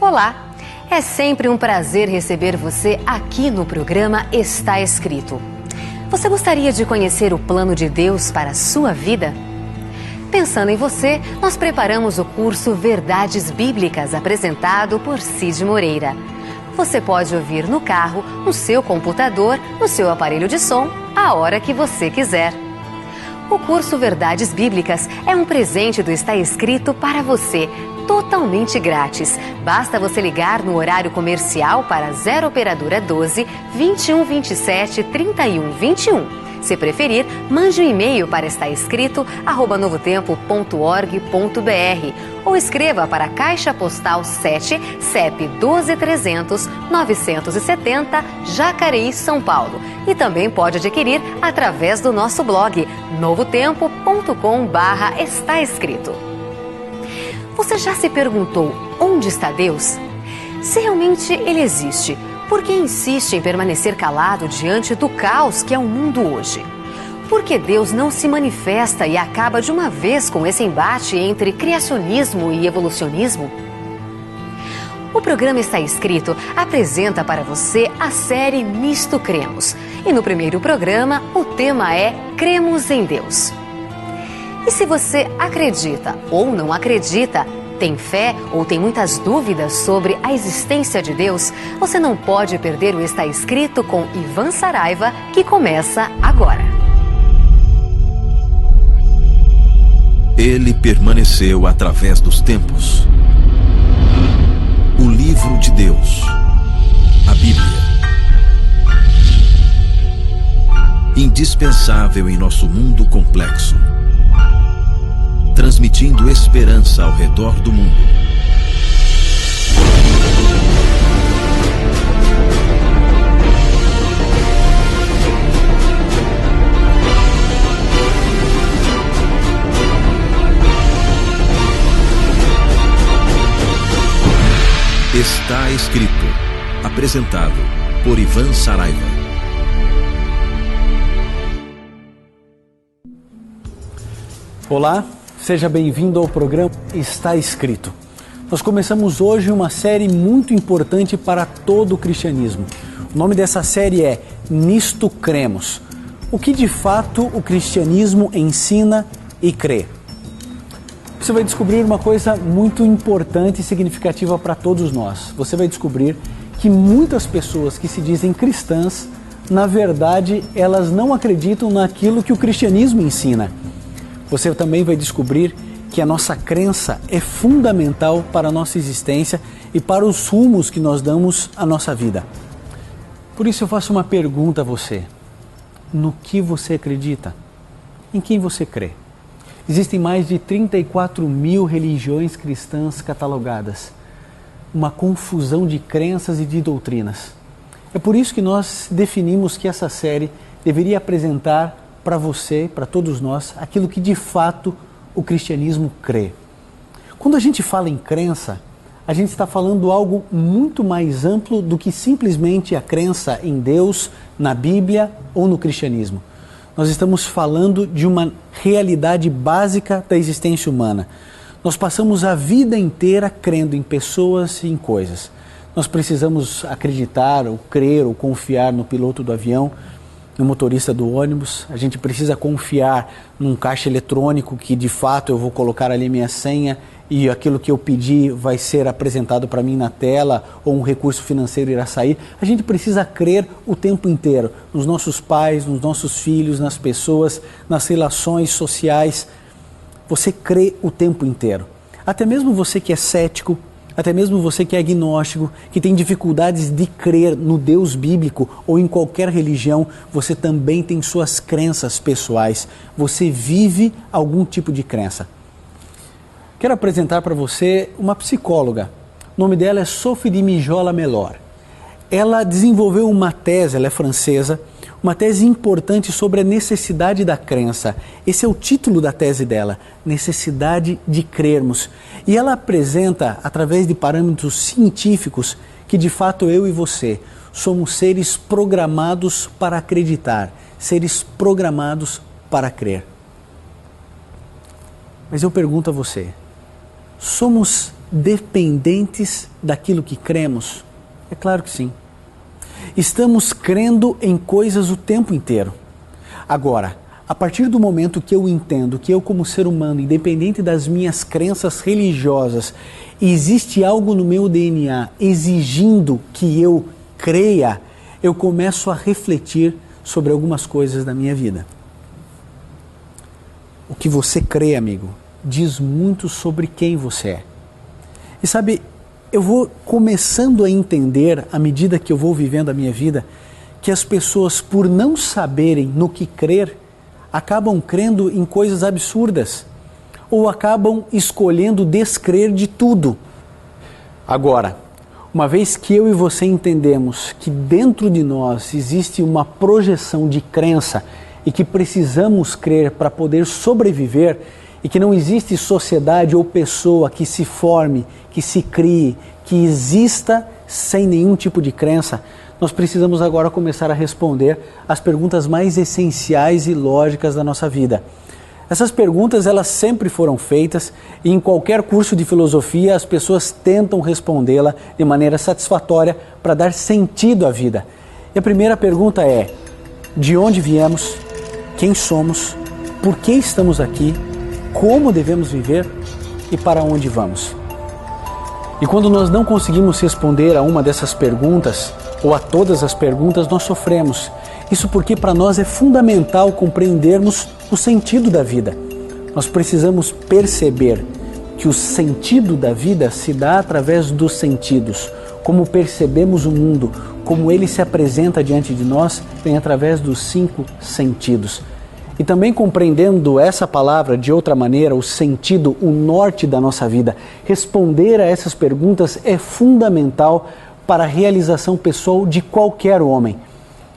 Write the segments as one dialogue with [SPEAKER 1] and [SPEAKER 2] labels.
[SPEAKER 1] Olá! É sempre um prazer receber você aqui no programa Está Escrito. Você gostaria de conhecer o plano de Deus para a sua vida? Pensando em você, nós preparamos o curso Verdades Bíblicas, apresentado por Cid Moreira. Você pode ouvir no carro, no seu computador, no seu aparelho de som, a hora que você quiser. O curso Verdades Bíblicas é um presente do Está Escrito para você, totalmente grátis. Basta você ligar no horário comercial para 0 operadora 12 21 27 31 21. Se preferir, mande um e-mail para estaescrito@novotempo.org.br ou escreva para a Caixa Postal 7, CEP 12300 970, Jacareí, São Paulo. E também pode adquirir através do nosso blog novotempo.com/estaescrito. Você já se perguntou onde está Deus? Se realmente Ele existe, por que insiste em permanecer calado diante do caos que é o mundo hoje? Por que Deus não se manifesta e acaba de uma vez com esse embate entre criacionismo e evolucionismo? O programa Está Escrito apresenta para você a série Nisto Cremos. E no primeiro programa, o tema é Cremos em Deus. E se você acredita ou não acredita, tem fé ou tem muitas dúvidas sobre a existência de Deus, você não pode perder o Está Escrito com Ivan Saraiva, que começa agora.
[SPEAKER 2] Ele permaneceu através dos tempos. O livro de Deus, a Bíblia. Indispensável em nosso mundo complexo. Transmitindo esperança ao redor do mundo. Está Escrito. Apresentado por Ivan Saraiva.
[SPEAKER 3] Olá. Seja bem-vindo ao programa Está Escrito. Nós começamos hoje uma série muito importante para todo o cristianismo. O nome dessa série é Nisto Cremos. O que de fato o cristianismo ensina e crê. Você vai descobrir uma coisa muito importante e significativa para todos nós. Você vai descobrir que muitas pessoas que se dizem cristãs, na verdade, elas não acreditam naquilo que o cristianismo ensina. Você também vai descobrir que a nossa crença é fundamental para a nossa existência e para os rumos que nós damos à nossa vida. Por isso eu faço uma pergunta a você. No que você acredita? Em quem você crê? Existem mais de 34 mil religiões cristãs catalogadas. Uma confusão de crenças e de doutrinas. É por isso que nós definimos que essa série deveria apresentar para você, para todos nós, aquilo que de fato o cristianismo crê. Quando a gente fala em crença, a gente está falando algo muito mais amplo do que simplesmente a crença em Deus, na Bíblia ou no cristianismo. Nós estamos falando de uma realidade básica da existência humana. Nós passamos a vida inteira crendo em pessoas e em coisas. Nós precisamos acreditar, ou crer, ou confiar no piloto do avião, no motorista do ônibus. A gente precisa confiar num caixa eletrônico que de fato eu vou colocar ali minha senha e aquilo que eu pedi vai ser apresentado para mim na tela ou um recurso financeiro irá sair. A gente precisa crer o tempo inteiro nos nossos pais, nos nossos filhos, nas pessoas, nas relações sociais. Você crê o tempo inteiro. Até mesmo você que é cético, até mesmo você que é agnóstico, que tem dificuldades de crer no Deus bíblico ou em qualquer religião, você também tem suas crenças pessoais. Você vive algum tipo de crença. Quero apresentar para você uma psicóloga. O nome dela é Sophie de Mijola Mellor. Ela desenvolveu uma tese, ela é francesa, uma tese importante sobre a necessidade da crença. Esse é o título da tese dela, Necessidade de Crermos. E ela apresenta, através de parâmetros científicos, que de fato eu e você somos seres programados para acreditar, seres programados para crer. Mas eu pergunto a você, somos dependentes daquilo que cremos? É claro que sim. Estamos crendo em coisas o tempo inteiro. Agora, a partir do momento que eu entendo que eu, como ser humano, independente das minhas crenças religiosas, existe algo no meu DNA exigindo que eu creia, eu começo a refletir sobre algumas coisas da minha vida. O que você crê, amigo, diz muito sobre quem você é. E sabe, eu vou começando a entender, à medida que eu vou vivendo a minha vida, que as pessoas, por não saberem no que crer, acabam crendo em coisas absurdas ou acabam escolhendo descrer de tudo. Agora, uma vez que eu e você entendemos que dentro de nós existe uma projeção de crença e que precisamos crer para poder sobreviver e que não existe sociedade ou pessoa que se forme, que se crie, que exista sem nenhum tipo de crença, nós precisamos agora começar a responder as perguntas mais essenciais e lógicas da nossa vida. Essas perguntas, elas sempre foram feitas e em qualquer curso de filosofia as pessoas tentam respondê-la de maneira satisfatória para dar sentido à vida. E a primeira pergunta é: de onde viemos? Quem somos? Por que estamos aqui? Como devemos viver? E para onde vamos? E quando nós não conseguimos responder a uma dessas perguntas, ou a todas as perguntas, nós sofremos. Isso porque para nós é fundamental compreendermos o sentido da vida. Nós precisamos perceber que o sentido da vida se dá através dos sentidos. Como percebemos o mundo, como ele se apresenta diante de nós, vem através dos 5 sentidos. E também compreendendo essa palavra de outra maneira, o sentido, o norte da nossa vida, responder a essas perguntas é fundamental para a realização pessoal de qualquer homem.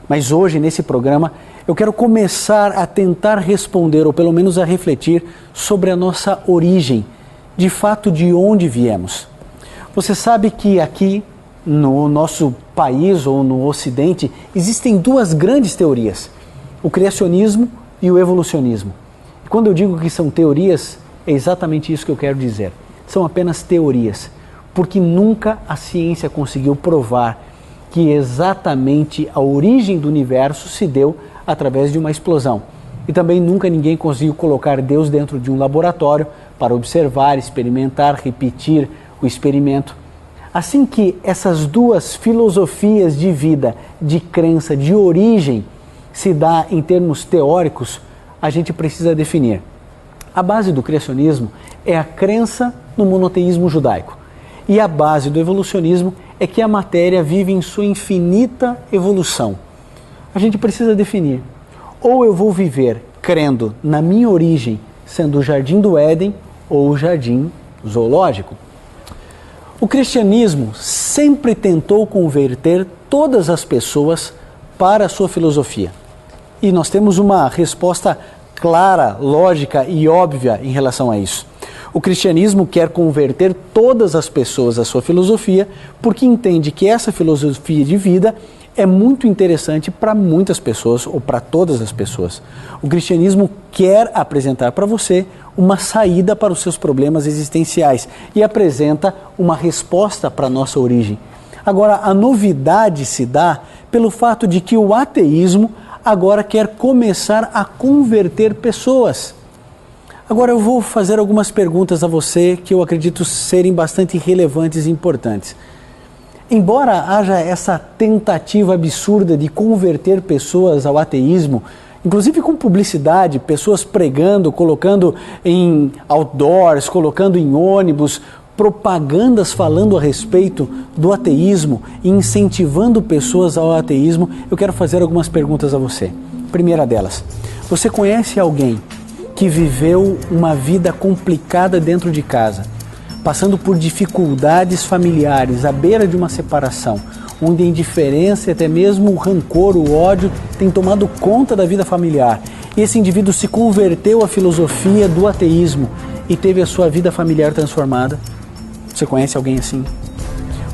[SPEAKER 3] Mas hoje, nesse programa, eu quero começar a tentar responder, ou pelo menos a refletir, sobre a nossa origem, de fato de onde viemos. Você sabe que aqui, no nosso país ou no Ocidente, existem 2 grandes teorias, o criacionismo e o evolucionismo. E quando eu digo que são teorias, é exatamente isso que eu quero dizer. São apenas teorias, porque nunca a ciência conseguiu provar que exatamente a origem do universo se deu através de uma explosão. E também nunca ninguém conseguiu colocar Deus dentro de um laboratório para observar, experimentar, repetir o experimento. Assim que essas 2 filosofias de vida, de crença, de origem, se dá em termos teóricos, a gente precisa definir. A base do criacionismo é a crença no monoteísmo judaico. E a base do evolucionismo é que a matéria vive em sua infinita evolução. A gente precisa definir. Ou eu vou viver crendo na minha origem, sendo o jardim do Éden ou o jardim zoológico. O cristianismo sempre tentou converter todas as pessoas para a sua filosofia. E nós temos uma resposta clara, lógica e óbvia em relação a isso. O cristianismo quer converter todas as pessoas à sua filosofia porque entende que essa filosofia de vida é muito interessante para muitas pessoas ou para todas as pessoas. O cristianismo quer apresentar para você uma saída para os seus problemas existenciais e apresenta uma resposta para a nossa origem. Agora, a novidade se dá pelo fato de que o ateísmo agora quer começar a converter pessoas. Agora eu vou fazer algumas perguntas a você que eu acredito serem bastante relevantes e importantes. Embora haja essa tentativa absurda de converter pessoas ao ateísmo, inclusive com publicidade, pessoas pregando, colocando em outdoors, colocando em ônibus, propagandas falando a respeito do ateísmo e incentivando pessoas ao ateísmo, eu quero fazer algumas perguntas a você. Primeira delas, você conhece alguém que viveu uma vida complicada dentro de casa, passando por dificuldades familiares, à beira de uma separação, onde a indiferença e até mesmo o rancor, o ódio tem tomado conta da vida familiar. E esse indivíduo se converteu à filosofia do ateísmo e teve a sua vida familiar transformada. Você conhece alguém assim?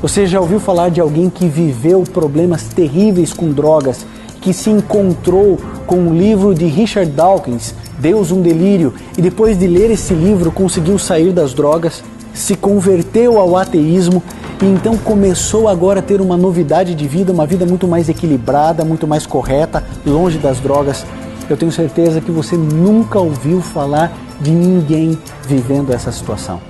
[SPEAKER 3] Você já ouviu falar de alguém que viveu problemas terríveis com drogas, que se encontrou com um livro de Richard Dawkins, Deus, um Delírio, e depois de ler esse livro conseguiu sair das drogas? se converteu ao ateísmo e então começou agora a ter uma novidade de vida, uma vida muito mais equilibrada, muito mais correta, longe das drogas. Eu tenho certeza que você nunca ouviu falar de ninguém vivendo essa situação.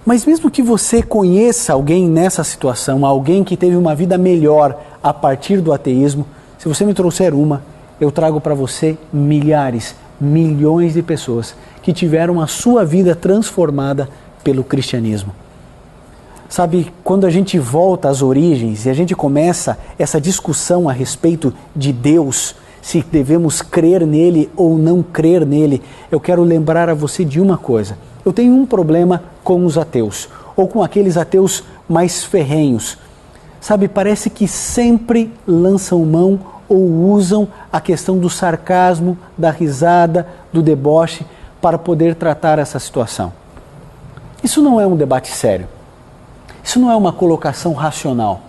[SPEAKER 3] Mas mesmo que você conheça alguém nessa situação, alguém que teve uma vida melhor a partir do ateísmo, se você me trouxer uma, eu trago para você milhares, milhões de pessoas que tiveram a sua vida transformada pelo cristianismo. Sabe, quando a gente volta às origens e a gente começa essa discussão a respeito de Deus, se devemos crer nele ou não crer nele, eu quero lembrar a você de uma coisa. Eu tenho um problema com os ateus, ou com aqueles ateus mais ferrenhos. Sabe, parece que sempre lançam mão ou usam a questão do sarcasmo, da risada, do deboche, para poder tratar essa situação. Isso não é um debate sério. Isso não é uma colocação racional.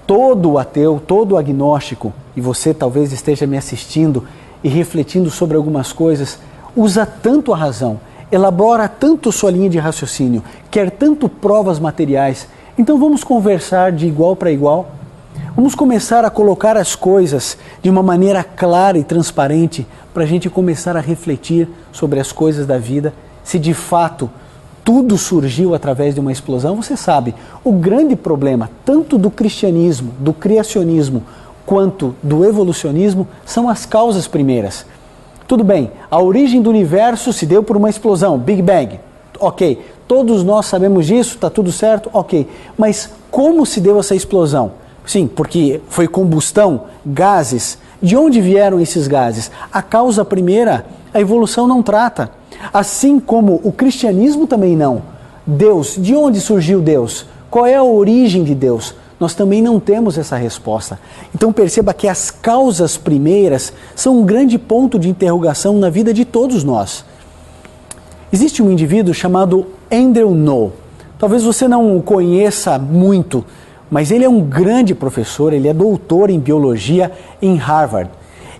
[SPEAKER 3] Todo ateu, todo agnóstico, e você talvez esteja me assistindo e refletindo sobre algumas coisas, usa tanto a razão, elabora tanto sua linha de raciocínio, quer tanto provas materiais. Então vamos conversar de igual para igual. Vamos começar a colocar as coisas de uma maneira clara e transparente para a gente começar a refletir sobre as coisas da vida, se de fato tudo surgiu através de uma explosão. Você sabe, o grande problema, tanto do cristianismo, do criacionismo, quanto do evolucionismo, são as causas primeiras. Tudo bem, a origem do universo se deu por uma explosão, Big Bang. Ok, todos nós sabemos disso, está tudo certo, ok. Mas como se deu essa explosão? Sim, porque foi combustão, gases. De onde vieram esses gases? A causa primeira, a evolução não trata. Assim como o cristianismo também não. Deus, de onde surgiu Deus? Qual é a origem de Deus? Nós também não temos essa resposta. Então perceba que as causas primeiras são um grande ponto de interrogação na vida de todos nós. Existe um indivíduo chamado Andrew Ngo. Talvez você não o conheça muito, mas ele é um grande professor, ele é doutor em biologia em Harvard.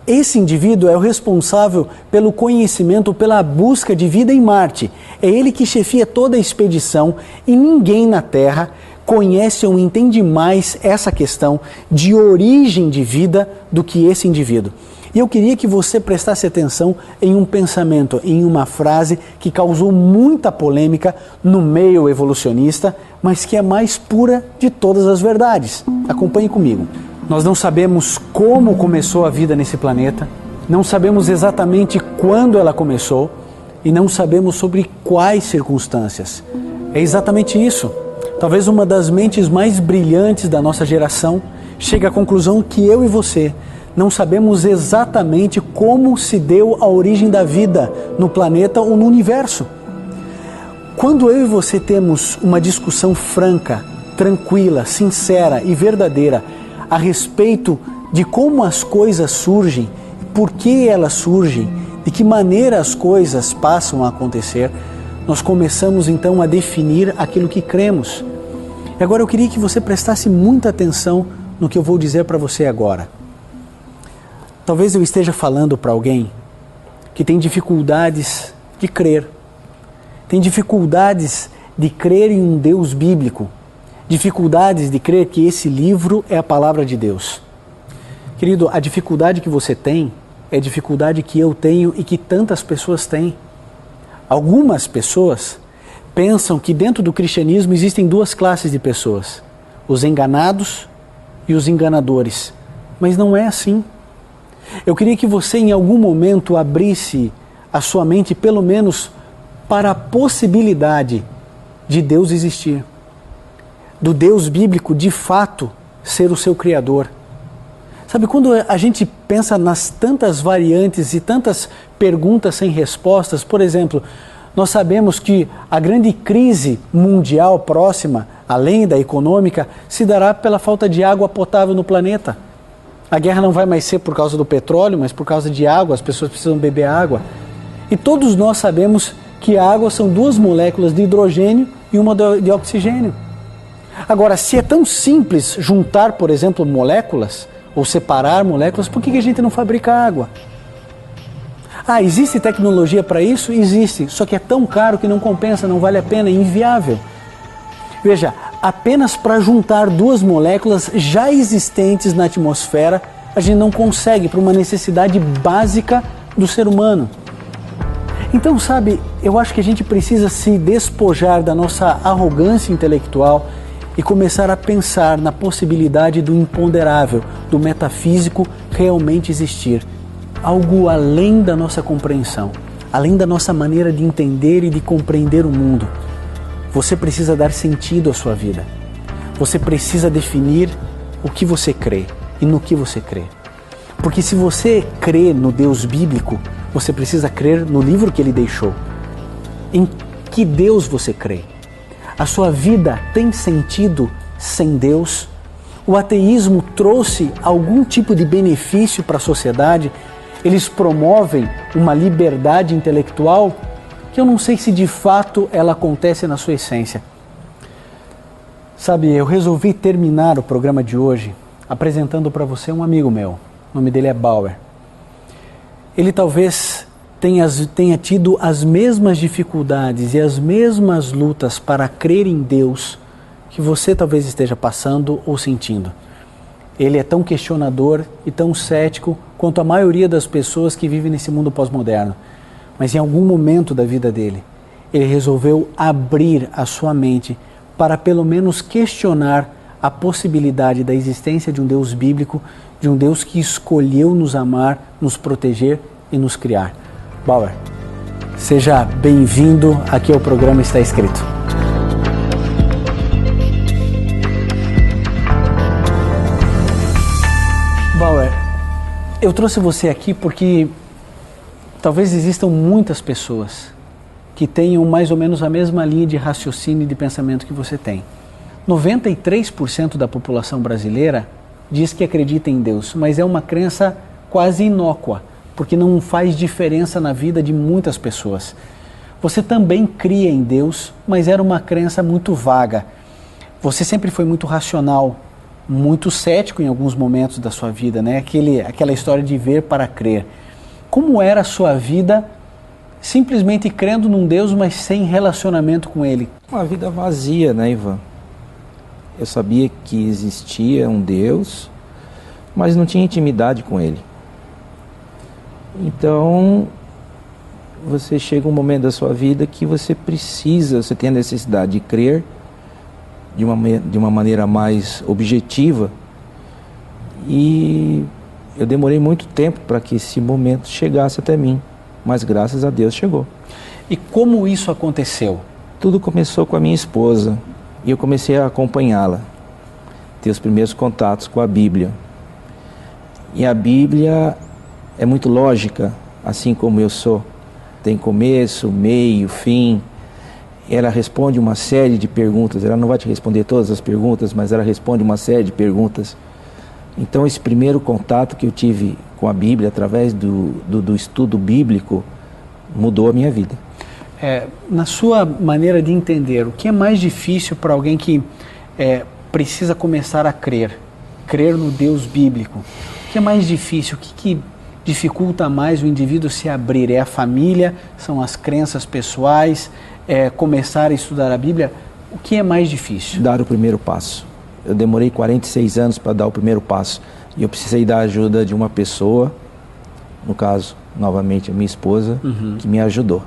[SPEAKER 3] Esse indivíduo é o responsável pelo conhecimento, pela busca de vida em Marte. É ele que chefia toda a expedição e ninguém na Terra conhece ou entende mais essa questão de origem de vida do que esse indivíduo. E eu queria que você prestasse atenção em um pensamento, em uma frase que causou muita polêmica no meio evolucionista, mas que é a mais pura de todas as verdades. Acompanhe comigo. Nós não sabemos como começou a vida nesse planeta, não sabemos exatamente quando ela começou e não sabemos sobre quais circunstâncias. É exatamente isso. Talvez uma das mentes mais brilhantes da nossa geração chegue à conclusão que eu e você não sabemos exatamente como se deu a origem da vida no planeta ou no universo. Quando eu e você temos uma discussão franca, tranquila, sincera e verdadeira a respeito de como as coisas surgem, por que elas surgem, de que maneira as coisas passam a acontecer, nós começamos então a definir aquilo que cremos. E agora eu queria que você prestasse muita atenção no que eu vou dizer para você agora. Talvez eu esteja falando para alguém que tem dificuldades de crer, tem dificuldades de crer em um Deus bíblico, dificuldades de crer que esse livro é a palavra de Deus. Querido, a dificuldade que você tem é a dificuldade que eu tenho e que tantas pessoas têm. Algumas pessoas pensam que dentro do cristianismo existem duas classes de pessoas, os enganados e os enganadores. Mas não é assim. Eu queria que você em algum momento abrisse a sua mente pelo menos para a possibilidade de Deus existir, do Deus bíblico de fato ser o seu Criador. Sabe, quando a gente pensa nas tantas variantes e tantas perguntas sem respostas, por exemplo, nós sabemos que a grande crise mundial próxima, além da econômica, se dará pela falta de água potável no planeta. A guerra não vai mais ser por causa do petróleo, mas por causa de água, as pessoas precisam beber água. E todos nós sabemos que a água são duas moléculas de hidrogênio e uma de oxigênio. Agora, se é tão simples juntar, por exemplo, moléculas, ou separar moléculas, por que a gente não fabrica água? Ah, existe tecnologia para isso? Existe, só que é tão caro que não compensa, não vale a pena, é inviável. Veja, apenas para juntar duas moléculas já existentes na atmosfera, a gente não consegue, para uma necessidade básica do ser humano. Então, sabe, eu acho que a gente precisa se despojar da nossa arrogância intelectual e começar a pensar na possibilidade do imponderável, do metafísico realmente existir. Algo além da nossa compreensão, além da nossa maneira de entender e de compreender o mundo. Você precisa dar sentido à sua vida. Você precisa definir o que você crê e no que você crê. Porque se você crê no Deus bíblico, você precisa crer no livro que ele deixou. Em que Deus você crê? A sua vida tem sentido sem Deus? O ateísmo trouxe algum tipo de benefício para a sociedade? Eles promovem uma liberdade intelectual que eu não sei se de fato ela acontece na sua essência. Sabe, eu resolvi terminar o programa de hoje apresentando para você um amigo meu. O nome dele é Bauer. Ele talvez tenha tido as mesmas dificuldades e as mesmas lutas para crer em Deus que você talvez esteja passando ou sentindo. Ele é tão questionador e tão cético quanto a maioria das pessoas que vivem nesse mundo pós-moderno. Mas em algum momento da vida dele, ele resolveu abrir a sua mente para pelo menos questionar a possibilidade da existência de um Deus bíblico, de um Deus que escolheu nos amar, nos proteger e nos criar. Bauer, seja bem-vindo aqui ao programa Está Escrito. Bauer, eu trouxe você aqui porque talvez existam muitas pessoas que tenham mais ou menos a mesma linha de raciocínio e de pensamento que você tem. 93% da população brasileira diz que acredita em Deus, mas é uma crença quase inócua, porque não faz diferença na vida de muitas pessoas. Você também cria em Deus, mas era uma crença muito vaga. Você sempre foi muito racional, muito cético em alguns momentos da sua vida, né? Aquela história de ver para crer. Como era a sua vida simplesmente crendo num Deus, mas sem relacionamento com Ele?
[SPEAKER 4] Uma vida vazia, né, Ivan? Eu sabia que existia um Deus, mas não tinha intimidade com Ele. Então, você chega um momento da sua vida que você tem a necessidade de crer de uma maneira mais objetiva. E eu demorei muito tempo para que esse momento chegasse até mim, mas graças a Deus chegou.
[SPEAKER 3] E como isso aconteceu?
[SPEAKER 4] Tudo começou com a minha esposa e eu comecei a acompanhá-la, ter os primeiros contatos com a Bíblia. E a Bíblia é muito lógica, assim como eu sou. Tem começo, meio, fim. Ela responde uma série de perguntas. Ela não vai te responder todas as perguntas, mas ela responde uma série de perguntas. Então esse primeiro contato que eu tive com a Bíblia, através do estudo bíblico, mudou a minha vida.
[SPEAKER 3] Na sua maneira de entender, o que é mais difícil para alguém que precisa começar a crer no Deus bíblico? O que é mais difícil? O que dificulta mais o indivíduo se abrir? É a família? São as crenças pessoais? É começar a estudar a Bíblia? O que é mais difícil?
[SPEAKER 4] Dar o primeiro passo. Eu demorei 46 anos para dar o primeiro passo. E eu precisei da ajuda de uma pessoa, no caso, novamente, a minha esposa, que me ajudou.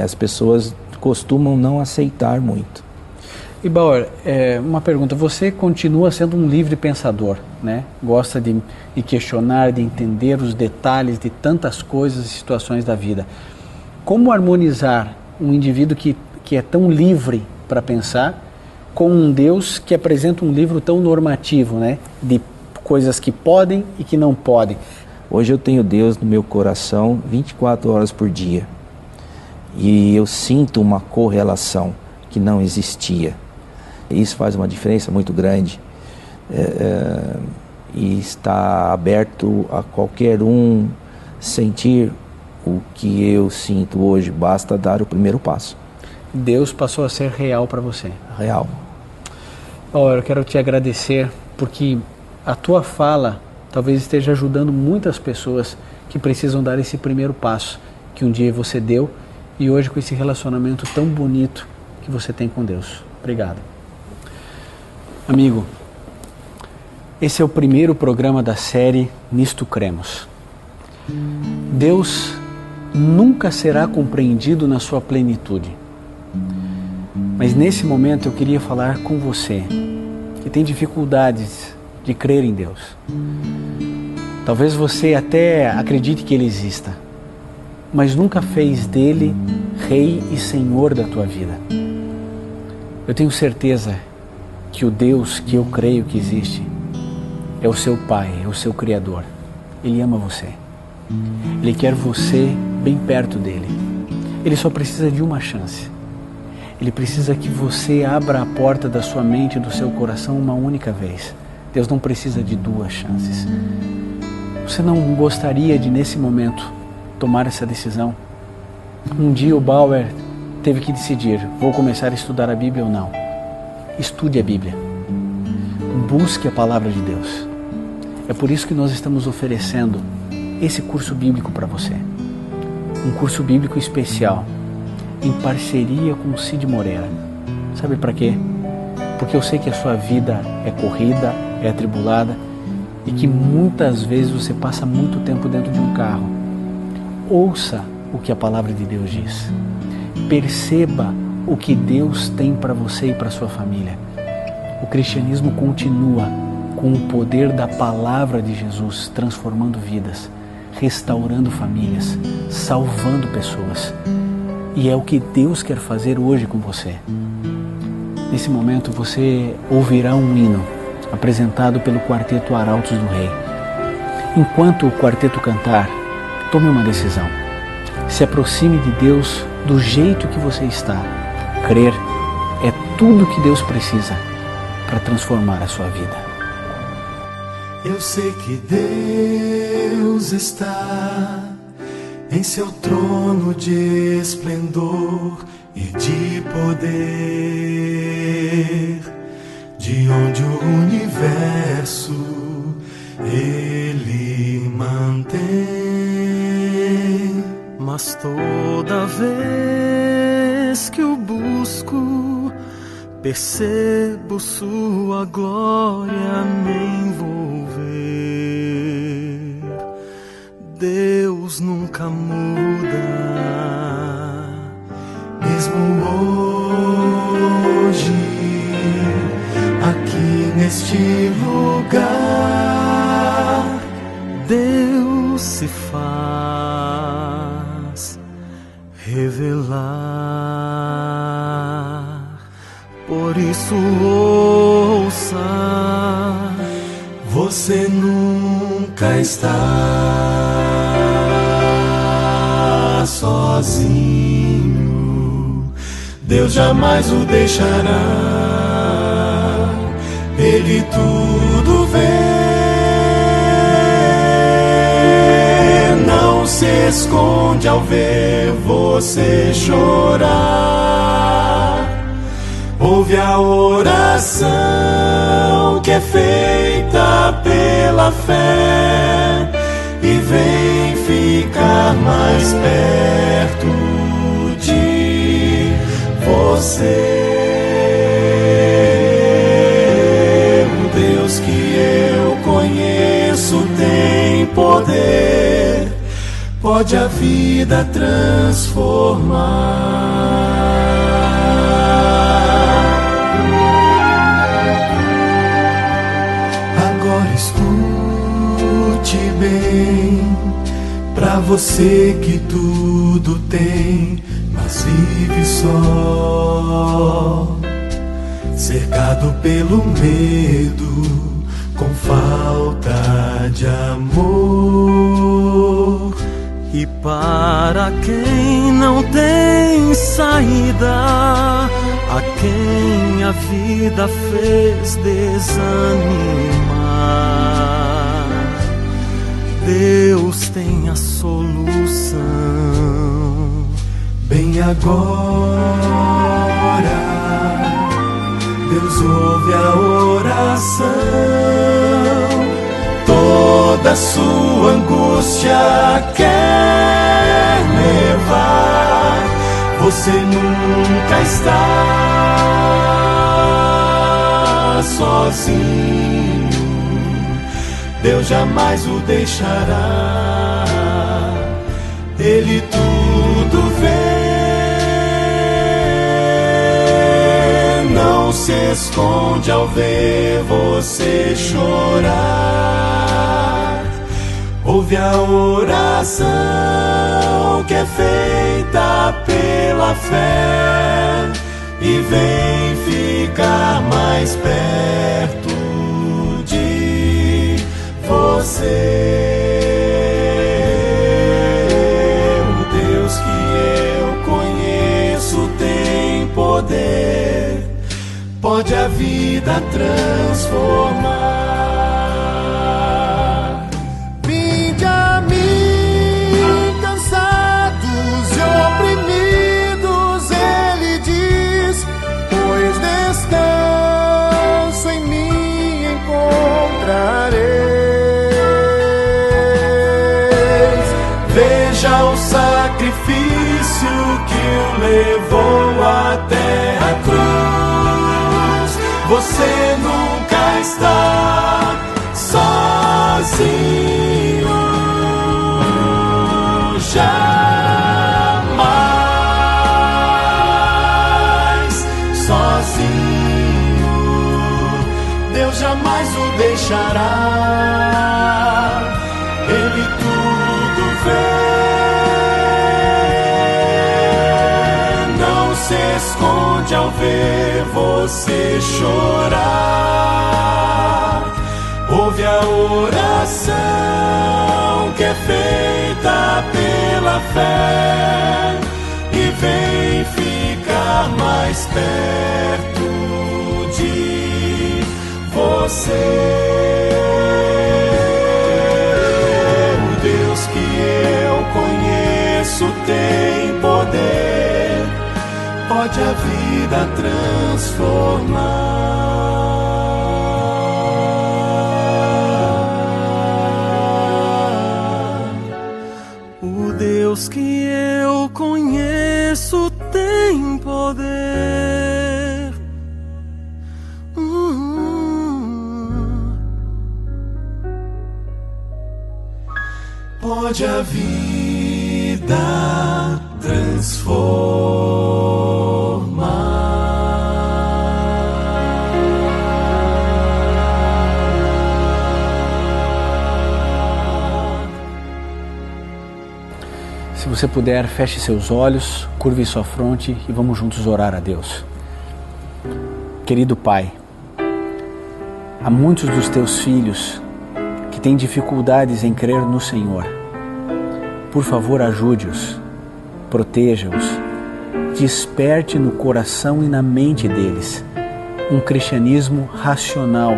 [SPEAKER 4] As pessoas costumam não aceitar muito.
[SPEAKER 3] E Bauer, uma pergunta, você continua sendo um livre pensador, né? Gosta de questionar, de entender os detalhes de tantas coisas e situações da vida. Como harmonizar um indivíduo que é tão livre para pensar com um Deus que apresenta um livro tão normativo, né? De coisas que podem e que não podem?
[SPEAKER 4] Hoje eu tenho Deus no meu coração 24 horas por dia. E eu sinto uma correlação que não existia. Isso faz uma diferença muito grande. E está aberto a qualquer um sentir o que eu sinto hoje. Basta dar o primeiro passo.
[SPEAKER 3] Deus passou a ser real para você.
[SPEAKER 4] Real.
[SPEAKER 3] Bauer, eu quero te agradecer porque a tua fala talvez esteja ajudando muitas pessoas que precisam dar esse primeiro passo que um dia você deu e hoje com esse relacionamento tão bonito que você tem com Deus. Obrigado. Amigo, esse é o primeiro programa da série Nisto Cremos. Deus nunca será compreendido na sua plenitude. Mas nesse momento eu queria falar com você que tem dificuldades de crer em Deus. Talvez você até acredite que Ele exista, mas nunca fez dele Rei e Senhor da tua vida. Eu tenho certeza que o Deus que eu creio que existe é o seu Pai, é o seu Criador. Ele ama você. Ele quer você bem perto dele. Ele só precisa de uma chance. Ele precisa que você abra a porta da sua mente e do seu coração uma única vez. Deus não precisa de duas chances. Você não gostaria de, nesse momento, tomar essa decisão? Um dia o Bauer teve que decidir, vou começar a estudar a Bíblia ou não. Estude a Bíblia. Busque a palavra de Deus. É por isso que nós estamos oferecendo esse curso bíblico para você. Um curso bíblico especial, em parceria com o Cid Moreira. Sabe para quê? Porque eu sei que a sua vida é corrida, é atribulada e que muitas vezes você passa muito tempo dentro de um carro. Ouça o que a palavra de Deus diz. Perceba o que Deus tem para você e para sua família. O cristianismo continua com o poder da palavra de Jesus, transformando vidas, restaurando famílias, salvando pessoas. E é o que Deus quer fazer hoje com você. Nesse momento você ouvirá um hino apresentado pelo Quarteto Arautos do Rei. Enquanto o quarteto cantar, tome uma decisão. Se aproxime de Deus do jeito que você está. Crer é tudo que Deus precisa para transformar a sua vida.
[SPEAKER 5] Eu sei que Deus está em seu trono de esplendor e de poder, de onde o universo Ele mantém. Mas toda vez que o busco, percebo sua glória me envolver. Deus nunca muda, mesmo hoje, aqui neste lugar, Deus se faz revelar. Por isso ouça, você nunca está sozinho. Deus jamais o deixará. Ele tudo vê. Não se esconde ao ver você chorar. Ouve a oração que é feita pela fé e vem ficar mais perto de você. O Deus que eu conheço tem poder, pode a vida transformar. Escute bem, pra você que tudo tem, mas vive só, cercado pelo medo, com falta de amor. E para quem não tem saída, a quem a vida fez desanimar, Deus tem a solução. Bem agora, Deus ouve a oração. Toda toda sua angústia quer levar. Você nunca está sozinho, Deus jamais o deixará. Ele tudo vê, não se esconde ao ver você chorar. Ouve a oração que é feita pela fé e vem ficar mais perto de você. O Deus que eu conheço tem poder, pode a vida transformar. Vinde a mim, cansados e oprimidos, Ele diz, pois descanso em mim encontrareis. Veja o sacrifício que o levou até a cruz. Você nunca está sozinho, jamais sozinho. Deus jamais o deixará. Ele tudo vê, não se esconde ao ver você chorar. Ouve a oração que é feita pela fé e vem ficar mais perto de você. O Deus que eu conheço tem poder, pode a vida transformar. O Deus que eu conheço tem poder, pode a vida transformar.
[SPEAKER 3] Se você puder, feche seus olhos, curve sua fronte e vamos juntos orar a Deus. Querido Pai, há muitos dos teus filhos que têm dificuldades em crer no Senhor. Por favor, ajude-os, proteja-os, desperte no coração e na mente deles um cristianismo racional,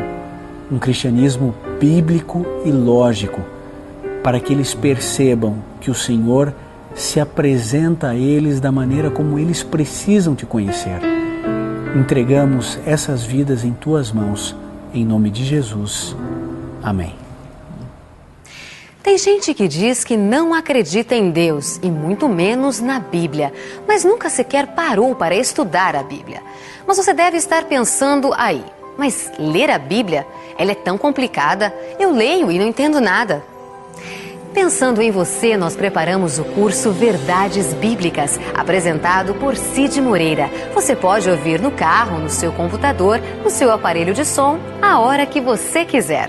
[SPEAKER 3] um cristianismo bíblico e lógico, para que eles percebam que o Senhor se apresenta a eles da maneira como eles precisam te conhecer. Entregamos essas vidas em tuas mãos, em nome de Jesus. Amém.
[SPEAKER 1] Tem gente que diz que não acredita em Deus e muito menos na Bíblia, mas nunca sequer parou para estudar a Bíblia. Mas você deve estar pensando aí, mas ler a Bíblia? Ela é tão complicada, eu leio e não entendo nada. Pensando em você, nós preparamos o curso Verdades Bíblicas, apresentado por Cid Moreira. Você pode ouvir no carro, no seu computador, no seu aparelho de som, a hora que você quiser.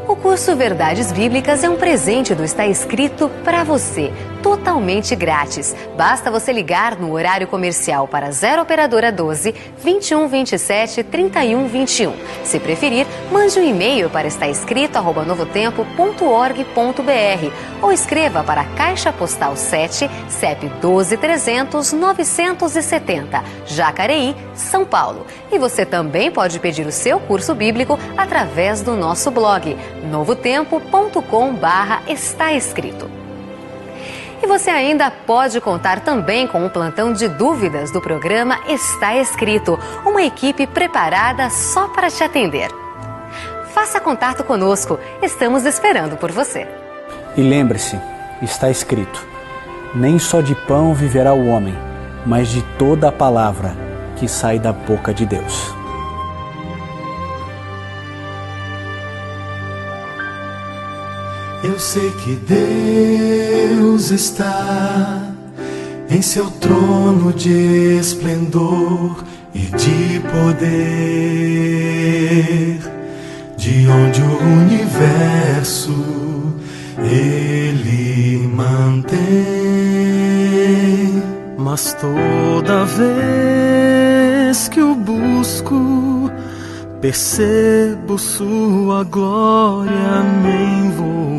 [SPEAKER 1] O curso Verdades Bíblicas é um presente do Está Escrito para você, totalmente grátis. Basta você ligar no horário comercial para 0 operadora 12 21 27 31 21. Se preferir, mande um e-mail para estaescrito@novotempo.org.br ou escreva para a Caixa Postal 7, CEP 12.300.970, Jacareí, São Paulo. E você também pode pedir o seu curso bíblico através do nosso blog, novotempo.com/estaescrito. E você ainda pode contar também com o plantão de dúvidas do programa Está Escrito, uma equipe preparada só para te atender. faça contato conosco. Estamos esperando por você.
[SPEAKER 3] E lembre-se, está escrito: nem só de pão viverá o homem, mas de toda a palavra que sai da boca de Deus.
[SPEAKER 5] Eu sei que Deus está em seu trono de esplendor e de poder, de onde o universo Ele mantém.
[SPEAKER 6] Mas toda vez que o busco, percebo sua glória me envolver.